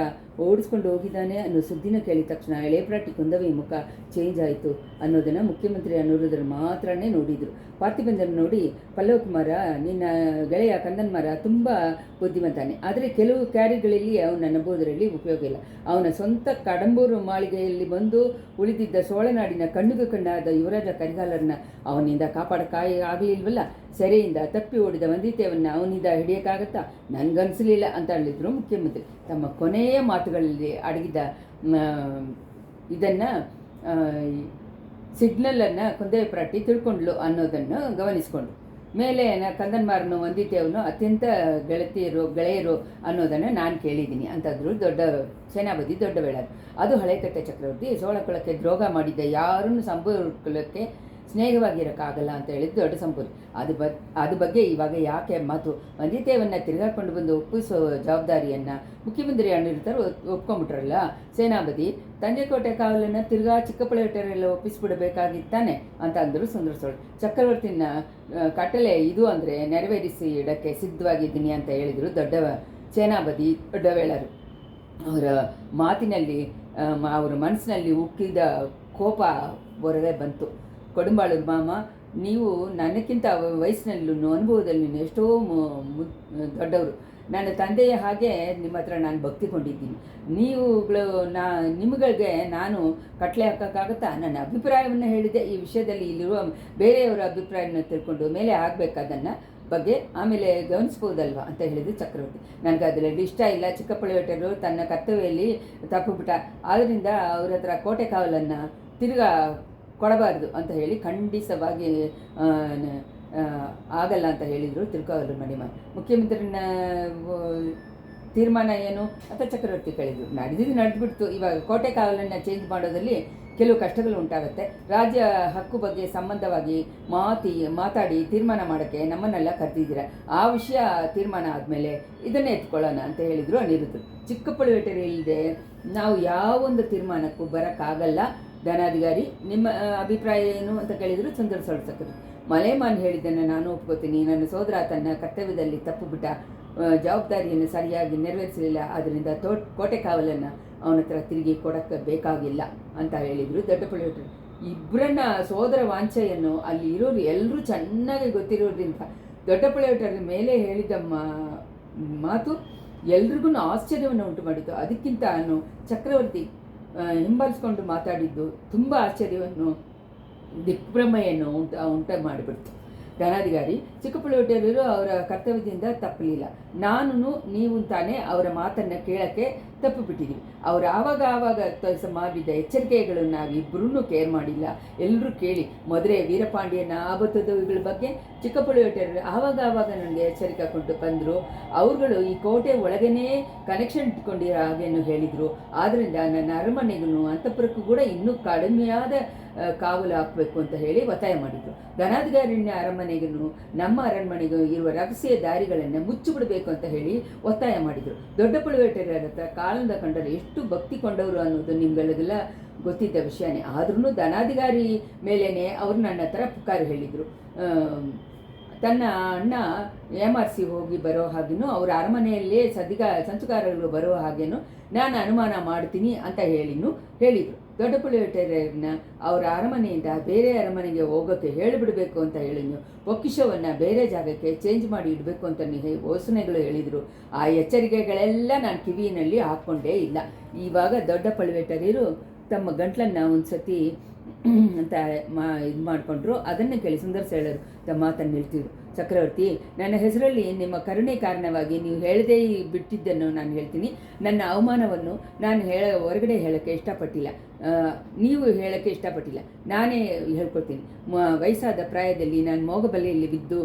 ಓಡಿಸ್ಕೊಂಡು ಹೋಗಿದ್ದಾನೆ ಅನ್ನೋ ಸುದ್ದಿನ ಕೇಳಿದ ತಕ್ಷಣ ಇಳೆಪ್ರಾಟಿ ಕುಂದವಿ ಮುಖ ಚೇಂಜ್ ಆಯಿತು ಅನ್ನೋದನ್ನು ಮುಖ್ಯಮಂತ್ರಿ ಅನುರುದ್ಧರು ಮಾತ್ರನೇ ನೋಡಿದರು. ಪಾರ್ಥಿಬಂದನ್ನು ನೋಡಿ, ಪಲ್ಲವ ಕುಮಾರ, ನಿನ್ನ ಗೆಳೆಯ ಕಂದನ್ಮಾರ ತುಂಬ ಬುದ್ಧಿವಂತಾನೆ, ಆದರೆ ಕೆಲವು ಕಾರ್ಯಗಳಲ್ಲಿ ಅವನ ನಂಬೋದರಲ್ಲಿ ಉಪಯೋಗ ಇಲ್ಲ. ಅವನ ಸ್ವಂತ ಕಡಂಬೂರು ಮಾಳಿಗೆಯಲ್ಲಿ ಬಂದು ಉಳಿದಿದ್ದ ಸೋಳನಾಡಿನ ಕಣ್ಣಿಗೆ ಕಣ್ಣಾದ ಯುವರಾಜ ಕರಿಗಾಲರನ್ನ ಅವನಿಂದ ಆಗಲಿಲ್ವಲ್ಲ. ಸೆರೆಯಿಂದ ತಪ್ಪಿ ಓಡಿದ ವಂದಿತೇವನ್ನ ಅವನಿಂದ ಹಿಡಿಯೋಕ್ಕಾಗತ್ತಾ? ನನಗನ್ನಿಸಲಿಲ್ಲ ಅಂತ ಹೇಳಿದ್ರು ಮುಖ್ಯಮಂತ್ರಿ. ತಮ್ಮ ಕೊನೆಯ ಮಾತುಗಳಲ್ಲಿ ಅಡಗಿದ ಇದನ್ನು ಸಿಗ್ನಲನ್ನು ಕುಂದೇಪ್ರಾಟಿ ತಿಳ್ಕೊಂಡ್ಲು ಅನ್ನೋದನ್ನು ಗಮನಿಸ್ಕೊಂಡು ಮೇಲೆ ಕಂದನ್ಮಾರನು ವಂದಿತೇವನು ಅತ್ಯಂತ ಗೆಳೆಯರು ಅನ್ನೋದನ್ನು ನಾನು ಕೇಳಿದ್ದೀನಿ ಅಂತಂದ್ರು ದೊಡ್ಡ ಸೇನಾಪತಿ ದೊಡ್ಡ ಬೇಡರು. ಅದು ಹಳೆಕಟ್ಟೆ ಚಕ್ರವರ್ತಿ ಸೋಳಕುಲಕ್ಕೆ ದ್ರೋಹ ಮಾಡಿದ್ದ ಯಾರನ್ನು ಸಂಪೂರ್ಣಕ್ಕೆ ಸ್ನೇಹವಾಗಿರೋಕ್ಕಾಗಲ್ಲ ಅಂತ ಹೇಳಿದ್ದು ದೊಡ್ಡ ಸಂಪೂರ್ಣ. ಅದು ಬಗ್ಗೆ ಇವಾಗ ಯಾಕೆ ಮಾತು? ವಂದಿತೇವನ್ನ ತಿರುಗಾಕೊಂಡು ಬಂದು ಒಪ್ಪಿಸೋ ಜವಾಬ್ದಾರಿಯನ್ನು ಮುಖ್ಯಮಂತ್ರಿ ಅಣ್ಣಿರ್ತಾರೆ ಒಪ್ಕೊಂಡ್ಬಿಟ್ರಲ್ಲ ಸೇನಾಪತಿ. ತಂಜೆಕೋಟೆ ಕಾವಲನ್ನು ತಿರ್ಗಾ ಚಿಕ್ಕಪಳೇಟರೆಲ್ಲ ಒಪ್ಪಿಸ್ಬಿಡಬೇಕಾಗಿತ್ತಾನೆ ಅಂತ ಅಂದರು ಸುಂದರ ಸೋಳ. ಚಕ್ರವರ್ತಿನ ಕಟ್ಟಲೆ ಇದು ಅಂದರೆ ನೆರವೇರಿಸಿ ಇಡಕ್ಕೆ ಸಿದ್ಧವಾಗಿದ್ದೀನಿ ಅಂತ ಹೇಳಿದರು ದೊಡ್ಡ ಸೇನಾಪತಿ ದೊಡ್ಡವೇಳರು. ಅವರ ಮಾತಿನಲ್ಲಿ ಅವರ ಮನಸ್ಸಿನಲ್ಲಿ ಉಕ್ಕಿದ ಕೋಪ ಹೊರಗೆ ಬಂತು. ಕೊಡುಂಬಾಳೂರು ಮಾಮ, ನೀವು ನನಕ್ಕಿಂತ ವಯಸ್ಸಿನಲ್ಲೂ ಅನುಭವದಲ್ಲಿ ಎಷ್ಟೋ ದೊಡ್ಡವರು. ನನ್ನ ತಂದೆಯ ಹಾಗೆ ನಿಮ್ಮ ಹತ್ರ ನಾನು ಭಕ್ತಿ ಕೊಂಡಿದ್ದೀನಿ. ನಿಮಗೆ ನಾನು ಕಟ್ಲೆ ಹಾಕೋಕ್ಕಾಗತ್ತಾ? ನನ್ನ ಅಭಿಪ್ರಾಯವನ್ನು ಹೇಳಿದೆ. ಈ ವಿಷಯದಲ್ಲಿ ಇಲ್ಲಿರುವ ಬೇರೆಯವರ ಅಭಿಪ್ರಾಯವನ್ನು ತಿಳ್ಕೊಂಡು ಮೇಲೆ ಆಗಬೇಕಾದನ್ನು ಬಗ್ಗೆ ಆಮೇಲೆ ಗಮನಿಸ್ಬೋದಲ್ವ ಅಂತ ಹೇಳಿದ್ರು ಚಕ್ರವರ್ತಿ. ನನಗೆ ಅದರಲ್ಲಿ ಇಷ್ಟ ಇಲ್ಲ. ಚಿಕ್ಕಪಳೇಟರು ತನ್ನ ಕರ್ತವ್ಯದಲ್ಲಿ ತಪ್ಪುಬಿಟ್ಟ, ಆದ್ದರಿಂದ ಅವ್ರ ಹತ್ರ ಕೋಟೆ ಕಾವಲನ್ನು ತಿರ್ಗಾ ಕೊಡಬಾರ್ದು ಅಂತ ಹೇಳಿ ಖಂಡಿತವಾಗಿ ಆಗಲ್ಲ ಅಂತ ಹೇಳಿದರು ತಿರುಕಾವಲೂರು ಮಣಿಮ. ಮುಖ್ಯಮಂತ್ರಿನ ತೀರ್ಮಾನ ಏನು ಅಂತ ಚಕ್ರವರ್ತಿ ಕೇಳಿದರು. ನಡೆದುಬಿಡ್ತು. ಇವಾಗ ಕೋಟೆ ಕಾವಲನ್ನು ಚೇಂಜ್ ಮಾಡೋದಲ್ಲಿ ಕೆಲವು ಕಷ್ಟಗಳು ಉಂಟಾಗುತ್ತೆ. ರಾಜ್ಯ ಹಕ್ಕು ಬಗ್ಗೆ ಸಂಬಂಧವಾಗಿ ಮಾತಾಡಿ ತೀರ್ಮಾನ ಮಾಡೋಕ್ಕೆ ನಮ್ಮನ್ನೆಲ್ಲ ಕರೆದಿದ್ದೀರ. ಆ ವಿಷಯ ತೀರ್ಮಾನ ಆದಮೇಲೆ ಇದನ್ನೇ ಎತ್ಕೊಳ್ಳೋಣ ಅಂತ ಹೇಳಿದರು ಅನಿರುದ್ಧರು. ಚಿಕ್ಕಪಳೇಟರು ಇಲ್ಲದೆ ನಾವು ಯಾವೊಂದು ತೀರ್ಮಾನಕ್ಕೂ ಬರೋಕ್ಕಾಗಲ್ಲ. ಧನಾಧಿಕಾರಿ, ನಿಮ್ಮ ಅಭಿಪ್ರಾಯ ಏನು ಅಂತ ಕೇಳಿದರು ಸುಂದರ ಸೊಳ್ಸಕರು. ಮಲೆಮಾನ್ ಹೇಳಿದ್ದನ್ನು ನಾನು ಒಪ್ಕೋತೀನಿ. ನನ್ನ ಸೋದರ ತನ್ನ ಕರ್ತವ್ಯದಲ್ಲಿ ತಪ್ಪು ಬಿಟ್ಟ, ಜವಾಬ್ದಾರಿಯನ್ನು ಸರಿಯಾಗಿ ನೆರವೇರಿಸಲಿಲ್ಲ. ಆದ್ದರಿಂದ ಕೋಟೆ ಕಾವಲನ್ನು ಅವನ ಹತ್ರ ತಿರುಗಿ ಕೊಡಕ್ಕೆ ಬೇಕಾಗಿಲ್ಲ ಅಂತ ಹೇಳಿದರು ದೊಡ್ಡಪಳೇಟರು. ಇಬ್ಬರನ್ನ ಸೋದರ ವಾಂಛೆಯನ್ನು ಅಲ್ಲಿ ಇರೋರು ಎಲ್ಲರೂ ಚೆನ್ನಾಗಿ ಗೊತ್ತಿರೋದ್ರಿಂದ ದೊಡ್ಡಪಳೇಟರ ಮೇಲೆ ಹೇಳಿದ ಮಾತು ಎಲ್ರಿಗೂ ಆಶ್ಚರ್ಯವನ್ನು ಉಂಟು ಮಾಡಿತು. ಅದಕ್ಕಿಂತ ಚಕ್ರವರ್ತಿ ಹಿಂಬಾಲಿಸ್ಕೊಂಡು ಮಾತಾಡಿದ್ದು ತುಂಬ ಆಶ್ಚರ್ಯವನ್ನು ದಿಗ್ಭ್ರಮೆಯನ್ನು ಉಂಟು ಮಾಡಿಬಿಡ್ತು. ಧನಾಧಿಕಾರಿ, ಚಿಕ್ಕಪಳೇಟರು ಅವರ ಕರ್ತವ್ಯದಿಂದ ತಪ್ಪಲಿಲ್ಲ. ನೀವು ತಾನೇ ಅವರ ಮಾತನ್ನು ಕೇಳೋಕ್ಕೆ ತಪ್ಪು ಬಿಟ್ಟಿದ್ದೀವಿ. ಅವರು ಆವಾಗ ಮಾಡಿದ್ದ ಎಚ್ಚರಿಕೆಗಳನ್ನು ನಾವಿಬ್ಬರೂ ಕೇರ್ ಮಾಡಿಲ್ಲ. ಎಲ್ಲರೂ ಕೇಳಿ ಮದುರೆ ವೀರಪಾಂಡ್ಯನ ಆಬತ್ತುಗಳ ಬಗ್ಗೆ ಚಿಕ್ಕಪಳೇಟರು ಆವಾಗ ನನಗೆ ಎಚ್ಚರಿಕೆ ಕೊಟ್ಟು ಬಂದರು. ಅವರುಗಳು ಈ ಕೋಟೆ ಒಳಗೇ ಕನೆಕ್ಷನ್ ಇಟ್ಕೊಂಡಿರೋ ಹಾಗೇನು ಹೇಳಿದರು. ಆದ್ದರಿಂದ ನನ್ನ ಅರಮನೆಗೂ ಅಂತಃಪುರಕ್ಕೂ ಕೂಡ ಇನ್ನೂ ಕಡಿಮೆಯಾದ ಕಾವಲು ಹಾಕಬೇಕು ಅಂತ ಹೇಳಿ ಒತ್ತಾಯ ಮಾಡಿದರು. ಧನಾಧಿಕಾರಿನ ಅರಮನೆಗೂ ನಮ್ಮ ಅರಮನೆಗೂ ಇರುವ ರಹಸ್ಯ ದಾರಿಗಳನ್ನು ಮುಚ್ಚಿಬಿಡಬೇಕು ಅಂತ ಹೇಳಿ ಒತ್ತಾಯ ಮಾಡಿದರು. ದೊಡ್ಡಪಳೇಟರ ಹತ್ರ ಕಾಲದ ಕಂಡರೆ ಎಷ್ಟು ಭಕ್ತಿ ಕೊಂಡವರು ಅನ್ನೋದು ನಿಮಗೆಲ್ಲ ಗೊತ್ತಿದ್ದ ವಿಷಯನೇ. ಆದ್ರೂ ಧನಾಧಿಕಾರಿ ಮೇಲೇ ಅವರು ನನ್ನ ಹತ್ರ ಪುಕಾರು ಹೇಳಿದರು. ತನ್ನ ಅಣ್ಣ MRC ಹೋಗಿ ಬರೋ ಹಾಗೇನು ಅವರ ಅರಮನೆಯಲ್ಲೇ ಸಂಚುಕಾರಗಳು ಬರೋ ಹಾಗೇನು ನಾನು ಅನುಮಾನ ಮಾಡ್ತೀನಿ ಅಂತ ಹೇಳಿದರು. ದೊಡ್ಡಪಳೇಟರನ್ನ ಅವರ ಅರಮನೆಯಿಂದ ಬೇರೆ ಅರಮನೆಗೆ ಹೋಗೋಕ್ಕೆ ಹೇಳಿಬಿಡಬೇಕು ಅಂತ ಹೇಳಿದ್ನು. ಪೊಕ್ಕಿಷವನ್ನು ಬೇರೆ ಜಾಗಕ್ಕೆ ಚೇಂಜ್ ಮಾಡಿ ಇಡಬೇಕು ಅಂತ ಯೋಚನೆಗಳು ಹೇಳಿದರು. ಆ ಎಚ್ಚರಿಕೆಗಳೆಲ್ಲ ನಾನು ಕಿವಿಯಲ್ಲಿ ಹಾಕ್ಕೊಂಡೇ ಇಲ್ಲ. ಇವಾಗ ದೊಡ್ಡಪಳೇಟರು ತಮ್ಮ ಗಂಟ್ಲನ್ನು ಒಂದು ಸತಿ ಅಂತ ಇದು ಮಾಡಿಕೊಂಡ್ರು. ಅದನ್ನು ಕೇಳಿ ಸುಂದರ ಸೇಳರು ತಮ್ಮ ಮಾತನ್ನು ನಿಲ್ತಿದ್ರು. ಚಕ್ರವರ್ತಿ, ನನ್ನ ಹೆಸರಲ್ಲಿ ನಿಮ್ಮ ಕರುಣೆ ಕಾರಣವಾಗಿ ನೀವು ಹೇಳದೇ ಬಿಟ್ಟಿದ್ದನ್ನು ನಾನು ಹೇಳ್ತೀನಿ. ನನ್ನ ಅವಮಾನವನ್ನು ನಾನು ಹೊರಗಡೆ ಹೇಳೋಕ್ಕೆ ಇಷ್ಟಪಟ್ಟಿಲ್ಲ. ನೀವು ಹೇಳೋಕ್ಕೆ ಇಷ್ಟಪಟ್ಟಿಲ್ಲ, ನಾನೇ ಹೇಳ್ಕೊಳ್ತೀನಿ. ವಯಸ್ಸಾದ ಪ್ರಾಯದಲ್ಲಿ ನಾನು ಮೋಗಬಲೆಯಲ್ಲಿ ಬಿದ್ದು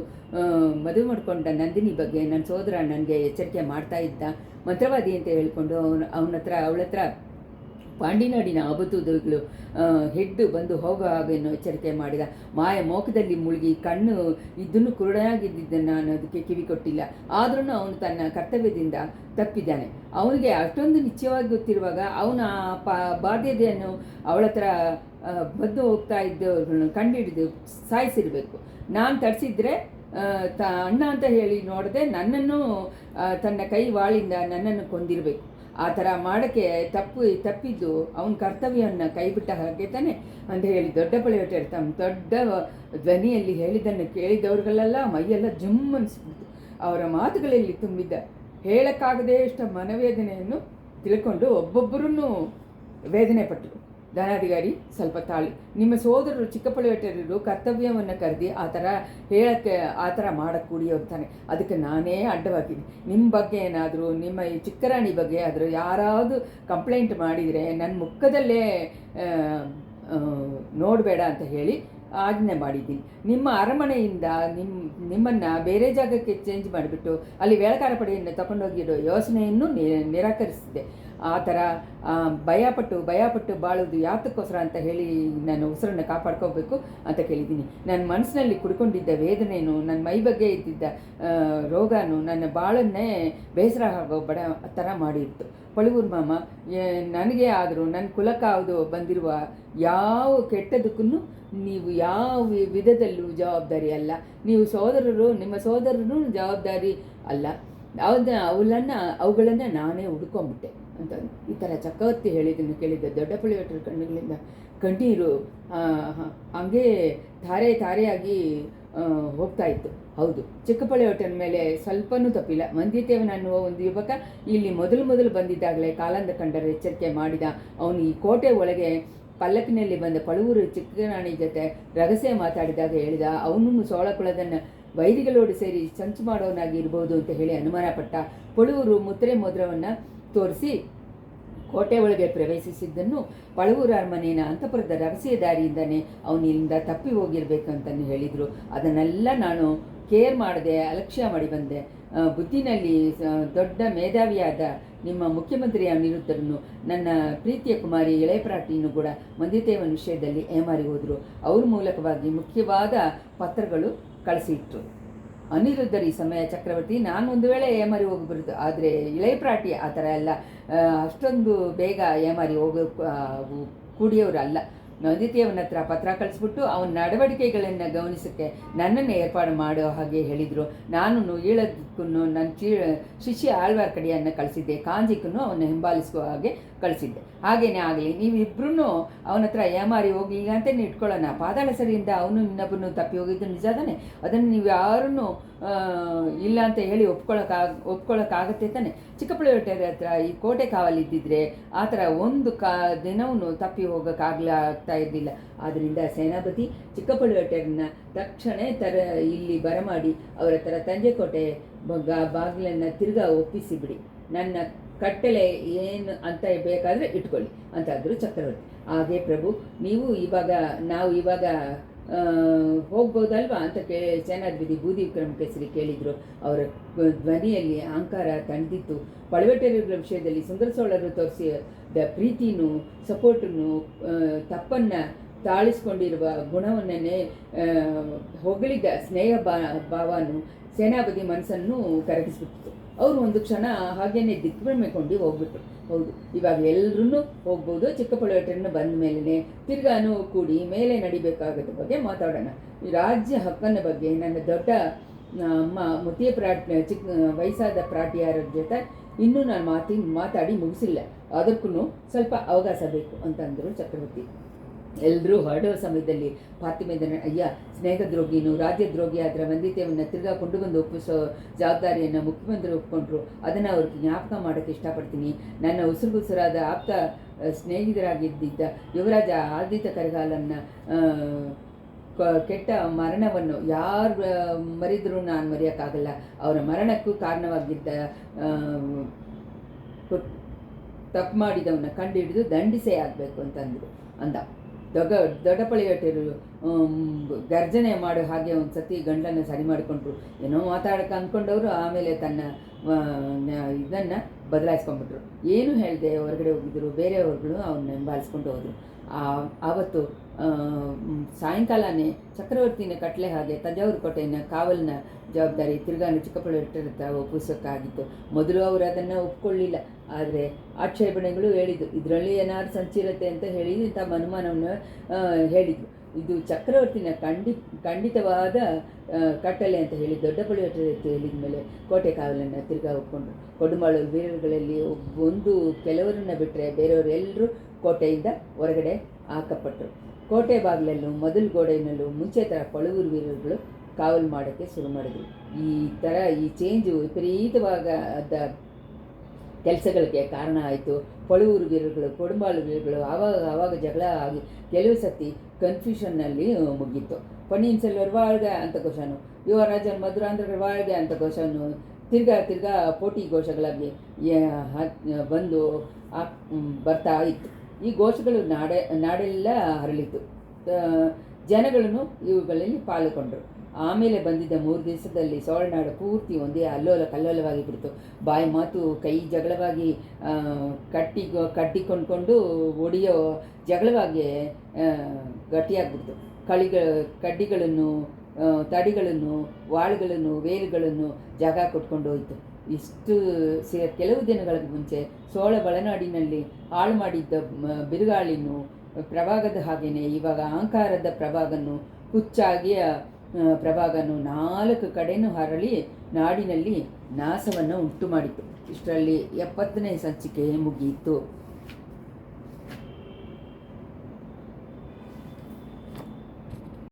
ಮದುವೆ ಮಾಡಿಕೊಂಡ ನಂದಿನಿ ಬಗ್ಗೆ ನನ್ನ ಸೋದರ ನನಗೆ ಎಚ್ಚರಿಕೆ ಮಾಡ್ತಾ ಇದ್ದ. ಮಂತ್ರವಾದಿ ಅಂತ ಹೇಳಿಕೊಂಡು ಅವಳ ಹತ್ರ ಪಾಂಡಿನಾಡಿನ ಆಬತ್ತುಗಳು ಹೆಡ್ಡು ಬಂದು ಹೋಗೋ ಹಾಗೇನು ಎಚ್ಚರಿಕೆ ಮಾಡಿದ. ಮೋಕದಲ್ಲಿ ಮುಳುಗಿ ಕಣ್ಣು ಇದನ್ನು ಕುರುಡಾಗಿದ್ದನ್ನು ನಾನು ಅದಕ್ಕೆ ಕಿವಿ ಕೊಟ್ಟಿಲ್ಲ. ಆದ್ರೂ ಅವನು ತನ್ನ ಕರ್ತವ್ಯದಿಂದ ತಪ್ಪಿದ್ದಾನೆ. ಅವನಿಗೆ ಅಷ್ಟೊಂದು ನಿಶ್ಚಯವಾಗಿ ಗೊತ್ತಿರುವಾಗ ಅವನ ಬಾಧ್ಯತೆಯನ್ನು ಅವಳ ಹತ್ರ ಬಂದು ಹೋಗ್ತಾ ಇದ್ದವ್ರನ್ನ ಕಂಡುಹಿಡಿದು ಸಾಯಿಸಿರಬೇಕು. ನಾನು ತಡಿಸಿದ್ರೆ ಅಣ್ಣ ಅಂತ ಹೇಳಿ ನೋಡದೆ ನನ್ನನ್ನು ತನ್ನ ಕೈ ವಾಳಿಂದ ನನ್ನನ್ನು ಕೊಂದಿರಬೇಕು. ಆ ಥರ ಮಾಡೋಕ್ಕೆ ತಪ್ಪಿದ್ದು ಅವನ ಕರ್ತವ್ಯವನ್ನು ಕೈಬಿಟ್ಟ ಹಾಗೆ ತಾನೆ ಅಂತ ಹೇಳಿ ದೊಡ್ಡಪಳೇಟರು ತಮ್ಮ ದೊಡ್ಡ ಧ್ವನಿಯಲ್ಲಿ ಹೇಳಿದ್ದನ್ನು ಕೇಳಿದವ್ರಿಗೆಲ್ಲ ಮೈಯೆಲ್ಲ ಜುಮ್ ಅನಿಸ್ಬಿಡ್ತು. ಅವರ ಮಾತುಗಳಲ್ಲಿ ತುಂಬಿದ್ದ ಹೇಳಕ್ಕಾಗದೇ ಇಷ್ಟ ಮನವೇದನೆಯನ್ನು ತಿಳ್ಕೊಂಡು ಒಬ್ಬೊಬ್ಬರೂ ವೇದನೆ ಪಟ್ಟರು. ಧನಾಧಿಕಾರಿ ಸ್ವಲ್ಪ ತಾಳಿ. ನಿಮ್ಮ ಸೋದರರು ಚಿಕ್ಕಪಳುವೆಟ್ಟರರು ಕರ್ತವ್ಯವನ್ನು ಕರೆದಿ ಆ ಥರ ಹೇಳೋಕ್ಕೆ ಆ ಥರ ಮಾಡೋಕ್ಕೆ ಕೂಡಿಯೋಗ್ತಾನೆ. ಅದಕ್ಕೆ ನಾನೇ ಅಡ್ಡವಾಗಿದ್ದೀನಿ. ನಿಮ್ಮ ಬಗ್ಗೆ ಏನಾದರೂ, ನಿಮ್ಮ ಈ ಚಿಕ್ಕರಾಣಿ ಬಗ್ಗೆ ಆದರೂ ಯಾರಾದರೂ ಕಂಪ್ಲೇಂಟ್ ಮಾಡಿದರೆ ನನ್ನ ಮುಖದಲ್ಲೇ ನೋಡಬೇಡ ಅಂತ ಹೇಳಿ ಆಜ್ಞೆ ಮಾಡಿದ್ದೀನಿ. ನಿಮ್ಮ ಅರಮನೆಯಿಂದ ನಿಮ್ಮನ್ನು ಬೇರೆ ಜಾಗಕ್ಕೆ ಚೇಂಜ್ ಮಾಡಿಬಿಟ್ಟು ಅಲ್ಲಿ ವೇಳಕಾರ ಪಡೆಯನ್ನು ತಗೊಂಡೋಗಿರೋ ಯೋಚನೆಯನ್ನು ನಿರಾಕರಿಸಿದೆ. ಆ ಥರ ಭಯಪಟ್ಟು ಬಾಳೋದು ಯಾತಕ್ಕೋಸ್ಕರ ಅಂತ ಹೇಳಿ ನಾನು ಉಸಿರನ್ನು ಕಾಪಾಡ್ಕೋಬೇಕು ಅಂತ ಕೇಳಿದ್ದೀನಿ. ನನ್ನ ಮನಸ್ಸಿನಲ್ಲಿ ಕುಡ್ಕೊಂಡಿದ್ದ ವೇದನೆಯೂ, ನನ್ನ ಮೈ ಬಗ್ಗೆ ಇದ್ದಿದ್ದ ರೋಗನೂ ನನ್ನ ಬಾಳನ್ನೇ ಬೇಸರ ಆಗೋ ಥರ ಮಾಡಿತ್ತು. ಪಳುವೂರು ಮಾಮ, ನನಗೆ ಆದರೂ ನನ್ನ ಕುಲಕ್ಕಾವುದು ಬಂದಿರುವ ಯಾವ ಕೆಟ್ಟದಕ್ಕೂ ನೀವು ಯಾವ ವಿಧದಲ್ಲೂ ಜವಾಬ್ದಾರಿ ಅಲ್ಲ. ನೀವು ನಿಮ್ಮ ಸೋದರರು ಜವಾಬ್ದಾರಿ ಅಲ್ಲ. ಅವುಗಳನ್ನು ನಾನೇ ಹುಡ್ಕೊಂಬಿಟ್ಟೆ ಅಂತ ಈ ಥರ ಚಕ್ರವರ್ತಿ ಹೇಳಿದ್ದನ್ನು ಕೇಳಿದ್ದ ದೊಡ್ಡಪಳುವೆಟ್ಟರ ಕಣ್ಣುಗಳಿಂದ ಕಣ್ಣೀರು ಹಂಗೆ ಧಾರೆಯಾಗಿ ಹೋಗ್ತಾ ಇತ್ತು. ಹೌದು, ಚಿಕ್ಕಪಳುವೆಟ್ಟನ ಮೇಲೆ ಸ್ವಲ್ಪನೂ ತಪ್ಪಿಲ್ಲ. ಮಂದಿತೇವನ ಅನ್ನುವ ಒಂದು ಯುವಕ ಇಲ್ಲಿ ಮೊದಲು ಬಂದಿದ್ದಾಗಲೇ ಕಾಲಂದ ಕಂಡರ ಎಚ್ಚರಿಕೆ ಮಾಡಿದ. ಅವನು ಈ ಕೋಟೆ ಒಳಗೆ ಪಲ್ಲಕ್ಕಿನಲ್ಲಿ ಬಂದ ಪಳುವೂರು ಚಿಕ್ಕರಾಣಿ ಜೊತೆ ರಹಸ್ಯ ಮಾತಾಡಿದಾಗ ಹೇಳಿದ. ಅವನನ್ನು ಸೋಳಕುಳದನ್ನು ವೈರಿಗಳೋடு ಸೇರಿ ಸಂಚು ಮಾಡೋನಾಗಿ ಇರ್ಬೋದು ಅಂತ ಹೇಳಿ ಅನುಮಾನ ಪಟ್ಟ. ಪಳುವೂರು ಮುದ್ರೆ ಮೊದ್ರವನ್ನು ತೋರಿಸಿ ಕೋಟೆ ಒಳಗೆ ಪ್ರವೇಶಿಸಿದ್ದನ್ನು ಪಳುವೂರು ಅರಮನೆಯ ಅಂತಃಪುರದ ರಹಸ್ಯ ದಾರಿಯಿಂದನೇ ಅವನಿಂದ ತಪ್ಪಿ ಹೋಗಿರ್ಬೇಕಂತಲೂ ಹೇಳಿದರು. ಅದನ್ನೆಲ್ಲ ನಾನು ಕೇರ್ ಮಾಡದೆ ಅಲಕ್ಷ್ಯ ಮಾಡಿ ಬಂದೆ. ಬುದ್ಧಿನಲ್ಲಿ ದೊಡ್ಡ ಮೇಧಾವಿಯಾದ ನಿಮ್ಮ ಮುಖ್ಯಮಂತ್ರಿ ಅನಿರುದ್ಧರನ್ನು ನನ್ನ ಪ್ರೀತಿಯ ಕುಮಾರಿ ಇಳೆಯಪ್ರಾಟಿಯನ್ನು ಕೂಡ ಮಂದಿತೇವನ ವಿಷಯದಲ್ಲಿ ಏಮಾರಿ ಹೋದರು. ಅವ್ರ ಮೂಲಕವಾಗಿ ಮುಖ್ಯವಾದ ಪತ್ರಗಳು ಕಳಿಸಿಟ್ರು. ಅನಿರುದ್ಧರು ಈ ಸಮಯ ಚಕ್ರವರ್ತಿ, ನಾನು ಒಂದು ವೇಳೆ ಏಮಾರಿ ಹೋಗ್ಬಾರ್ದು, ಆದರೆ ಇಳೆಯಪ್ರಾಟಿ ಆ ಥರ ಎಲ್ಲ ಅಷ್ಟೊಂದು ಬೇಗ ಏಮಾರಿ ಕೂಡಿಯವರು ಅಲ್ಲ. ಮಂದಿತೇವನ ಹತ್ರ ಪತ್ರ ಕಳಿಸ್ಬಿಟ್ಟು ಅವನ ನಡವಳಿಕೆಗಳನ್ನು ಗಮನಿಸೋಕ್ಕೆ ನನ್ನನ್ನು ಏರ್ಪಾಡು ಮಾಡೋ ಹಾಗೆ ಹೇಳಿದರು. ನಾನು ಈಳದಕ್ಕೂ ನನ್ನ ಶಿಷ್ಯ ಆಳ್ವಾರ್ಕಡಿಯನ್ನು ಕಳಿಸಿದ್ದೆ. ಕಾಂಜಿಕ್ಕೂ ಅವನ್ನ ಹಿಂಬಾಲಿಸುವ ಹಾಗೆ ಕಳಿಸಿದ್ದೆ. ಹಾಗೇನೇ ಆಗಲಿ, ನೀವಿಬ್ಬರೂ ಅವನ ಹತ್ರ ಏಮಾರಿ ಹೋಗಲಿಲ್ಲ ಅಂತಲೇ ಇಟ್ಕೊಳ್ಳೋಣ. ಪಾತಾಳ ಸರಿಯಿಂದ ಅವನು ಇನ್ನೊಬ್ಬನು ತಪ್ಪಿ ಹೋಗಿದ್ದು ನಿಜ ತಾನೆ. ಅದನ್ನು ನೀವು ಯಾರನ್ನೂ ಇಲ್ಲ ಅಂತ ಹೇಳಿ ಒಪ್ಕೊಳ್ಳೋಕ್ಕಾಗತ್ತೆ ತಾನೆ. ಚಿಕ್ಕಪಳುವೆಟ್ಟರ ಹತ್ರ ಈ ಕೋಟೆ ಕಾವಲಿದ್ದಿದ್ರೆ ಆ ಥರ ಒಂದು ದಿನವೂ ತಪ್ಪಿ ಹೋಗೋಕ್ಕಾಗ್ತಾ ಇರಲಿಲ್ಲ. ಆದ್ದರಿಂದ ಸೇನಾಪತಿ ಚಿಕ್ಕಪಳುವೆಟ್ಟರನ್ನ ತಕ್ಷಣ ಇಲ್ಲಿ ಬರಮಾಡಿ ಅವರ ಹತ್ರ ತಂಜೆಕೋಟೆ ಬಾಗಿಲನ್ನು ತಿರ್ಗಾ ಒಪ್ಪಿಸಿಬಿಡಿ. ನನ್ನ ಕಟ್ಟಳೆ ಏನು ಅಂತ ಬೇಕಾದರೆ ಇಟ್ಕೊಳ್ಳಿ ಅಂತಾದರು ಚಕ್ರವರ್ತಿ. ಹಾಗೆ ಪ್ರಭು, ನಾವು ಇವಾಗ ಹೋಗ್ಬೋದಲ್ವಾ ಅಂತ ಸೇನಾಧಿಪತಿ ಬೂದಿ ವಿಕ್ರಮಕೇಸರಿ ಕೇಳಿದರು. ಅವರ ಧ್ವನಿಯಲ್ಲಿ ಅಹಂಕಾರ ತಣಿದಿತ್ತು. ಪಳುವೆಟ್ಟರ ವಿಷಯದಲ್ಲಿ ಸುಂದರ ಸೋಳರು ತೋರಿಸಿದ ಪ್ರೀತಿನೂ ಸಪೋರ್ಟನ್ನು, ತಪ್ಪನ್ನು ತಾಳಿಸ್ಕೊಂಡಿರುವ ಗುಣವನ್ನೇ ಹೊಗಳಿದ್ದ ಸ್ನೇಹ ಭಾವನು ಸೇನಾಪತಿ ಮನಸ್ಸನ್ನು ಕರಗಿಸ್ಬಿಟ್ಟಿತ್ತು. ಅವರು ಒಂದು ಕ್ಷಣ ಹಾಗೇನೆ ದಿಗ್ಭ್ರಮೆಕೊಂಡು ಹೋಗ್ಬಿಟ್ರು. ಹೌದು, ಇವಾಗ ಎಲ್ಲರೂ ಹೋಗ್ಬೋದು. ಚಿಕ್ಕಪಳುವೆಟ್ಟರನ್ನು ಬಂದ ಮೇಲೇ ತಿರ್ಗಾನು ಕೂಡಿ ಮೇಲೆ ನಡಿಬೇಕಾಗೋದ್ರ ಬಗ್ಗೆ ಮಾತಾಡೋಣ. ಈ ರಾಜ್ಯ ಹಕ್ಕನ ಬಗ್ಗೆ ನನ್ನ ದೊಡ್ಡ ಅಮ್ಮ ಮುತ್ತಿಯ ವಯಸ್ಸಾದ ಪ್ರಾಟಿಯಾರ ಜೊತೆ ಇನ್ನೂ ನಾನು ಮಾತಾಡಿ ಮುಗಿಸಿಲ್ಲ. ಅದಕ್ಕೂ ಸ್ವಲ್ಪ ಅವಕಾಶ ಬೇಕು ಅಂತಂದರು ಚಕ್ರವರ್ತಿ. ಎಲ್ಲರೂ ಹೊರಡುವ ಸಮಯದಲ್ಲಿ ಫಾತಿಮೆದನ ಅಯ್ಯ, ಸ್ನೇಹದ್ರೋಗಿನೂ ರಾಜ್ಯದ್ರೋಗಿ ಅದರ ವಂದಿತೆಯನ್ನು ತಿರ್ಗಾ ಕೊಂಡು ಬಂದು ಒಪ್ಪಿಸೋ ಜವಾಬ್ದಾರಿಯನ್ನು ಮುಖ್ಯಮಂತ್ರಿ ಒಪ್ಕೊಂಡ್ರು. ಅದನ್ನು ಅವ್ರಿಗೆ ಜ್ಞಾಪಕ ಮಾಡೋಕ್ಕೆ ಇಷ್ಟಪಡ್ತೀನಿ. ನನ್ನ ಉಸುರುಗುಸುರಾದ ಆಪ್ತ ಸ್ನೇಹಿತರಾಗಿದ್ದ ಯುವರಾಜ ಆದಿತ್ಯ ಕರಿಗಾಲನ್ನ ಕೆಟ್ಟ ಮರಣವನ್ನು ಯಾರು ಮರಿದರೂ ನಾನು ಮರೆಯೋಕ್ಕಾಗಲ್ಲ. ಅವರ ಮರಣಕ್ಕೂ ಕಾರಣವಾಗಿದ್ದ ತಪ್ಪು ಮಾಡಿದವನ್ನ ಕಂಡುಹಿಡಿದು ದಂಡಿಸೇ ಆಗಬೇಕು ಅಂತಂದರು ಅಂದ. ದೊಡ್ಡಪಳುವೆಟ್ಟರು ಗರ್ಜನೆ ಮಾಡೋ ಹಾಗೆ ಒಂದು ಸತಿ ಗಂಡನ್ನು ಸರಿ ಮಾಡಿಕೊಂಡ್ರು. ಏನೋ ಮಾತಾಡೋಕೆ ಅಂದ್ಕೊಂಡವರು ಆಮೇಲೆ ತನ್ನ ಇದನ್ನು ಬದಲಾಯಿಸ್ಕೊಂಡ್ಬಿಟ್ರು. ಏನು ಹೇಳಿದೆ ಹೊರಗಡೆ ಹೋಗಿದ್ದರು. ಬೇರೆಯವ್ರುಗಳು ಅವನ್ನ ಹಿಂಬಾಲಿಸ್ಕೊಂಡು ಹೋದರು. ಆವತ್ತು ಸಾಯಂಕಾಲನೇ ಚಕ್ರವರ್ತಿನ ಕಟ್ಲೆ ಹಾಗೆ ತಂಜಾವೂರು ಕೋಟೆಯನ್ನು ಕಾವಲಿನ ಜವಾಬ್ದಾರಿ ತಿರ್ಗಾನು ಚಿಕ್ಕಪಳುವೆಟ್ಟರ ಹತ್ರ ಒಪ್ಪಿಸೋಕ್ಕಾಗಿತ್ತು. ಮೊದಲು ಅವರು ಅದನ್ನು ಒಪ್ಕೊಳ್ಳಿಲ್ಲ. ಆದರೆ ಆಕ್ಷೇಪಣೆಗಳು ಹೇಳಿದ್ದು, ಇದರಲ್ಲಿ ಏನಾದ್ರು ಸಂಚಿರತೆ ಅಂತ ಹೇಳಿ ತಮ್ಮ ಅನುಮಾನವನ್ನು ಹೇಳಿದರು. ಇದು ಚಕ್ರವರ್ತಿನ ಖಂಡಿತವಾದ ಕಟ್ಟಲೆ ಅಂತ ಹೇಳಿ ದೊಡ್ಡಪಳುವೆಟ್ಟರ ಹೇಳಿದ ಮೇಲೆ ಕೋಟೆ ಕಾವಲನ್ನು ತಿರ್ಗಾ ಒಪ್ಕೊಂಡ್ರು. ಕೊಡುಮಾಳು ವೀರರುಗಳಲ್ಲಿ ಕೆಲವರನ್ನು ಬಿಟ್ಟರೆ ಬೇರೆಯವರೆಲ್ಲರೂ ಕೋಟೆಯಿಂದ ಹೊರಗಡೆ ಹಾಕಪಟ್ಟರು. ಕೋಟೆ ಬಾಗಿಲಲ್ಲೂ ಮೊದಲು ಗೋಡೆಯಲ್ಲೂ ಮುಂಚೆ ಥರ ಪಳುವೂರು ವೀರರುಗಳು ಕಾವಲು ಮಾಡೋಕ್ಕೆ ಶುರು ಮಾಡಿದರು. ಈ ಥರ ಈ ಚೇಂಜು ವಿಪರೀತವಾದ ಕೆಲಸಗಳಿಗೆ ಕಾರಣ ಆಯಿತು. ಪಳುವೂರು ವೀರಗಳು, ಕೊಡುಂಬಾಳು ವೀರಗಳು ಆವಾಗ ಜಗಳ ಆಗಿ ಕೆಲವು ಸತಿ ಕನ್ಫ್ಯೂಷನ್ನಲ್ಲಿ ಮುಗೀತು. ಪೊನ್ನಿಯಿನ್ ಸೆಲ್ವರ್ வாழ்க ಅಂತ ಘೋಷನು, ಯುವರಾಜನ್ ಮಧುರಾಂಧ್ರಗಳು வாழ்க ಅಂತ ಘೋಷನು ತಿರ್ಗಾ ಪೋಟಿ ಘೋಷಗಳಾಗಿ ಬಂದು ಬರ್ತಾ ಇತ್ತು. ಈ ಘೋಷಗಳು ನಾಡೆಲ್ಲ ಹರಳಿತು. ಜನಗಳನ್ನು ಇವುಗಳಲ್ಲಿ ಪಾಲ್ಗೊಂಡರು. ಆಮೇಲೆ ಬಂದಿದ್ದ 3 ದಿವಸದಲ್ಲಿ ಸೊರನಾಡು ಪೂರ್ತಿ ಒಂದೇ ಅಲ್ಲೋಲ ಕಲ್ಲೋಲವಾಗಿ ಬಿಡ್ತು. ಬಾಯಿ ಮಾತು ಕೈ ಜಗಳವಾಗಿ ಕಟ್ಟಿಕೊಂಡು ಒಡೆಯೋ ಜಗಳವಾಗಿ ಗಟ್ಟಿಯಾಗ್ಬಿಡ್ತು. ಕಡ್ಡಿಗಳನ್ನು, ತಡಿಗಳನ್ನು, ವಾಳುಗಳನ್ನು, ವೇಲುಗಳನ್ನು ಜಾಗ ಕೊಟ್ಕೊಂಡು ಹೋಯಿತು. ಇಷ್ಟು ಕೆಲವು ದಿನಗಳ ಮುಂಚೆ ಸೋಳ ಬಳನಾಡಿನಲ್ಲಿ ಹಾಳು ಮಾಡಿದ್ದ ಬಿರುಗಾಳಿನು ಪ್ರಭಾಗದ ಹಾಗೆಯೇ ಇವಾಗ ಅಹಂಕಾರದ ಪ್ರಭಾಗನು ಹುಚ್ಚಾಗಿಯ ಪ್ರಭಾಗನು 4 ಕಡೆನೂ ಹರಳಿ ನಾಡಿನಲ್ಲಿ ನಾಶವನ್ನು ಉಂಟು ಮಾಡಿತು. ಇಷ್ಟರಲ್ಲಿ 70ನೇ ಸಂಚಿಕೆ ಮುಗಿಯಿತು.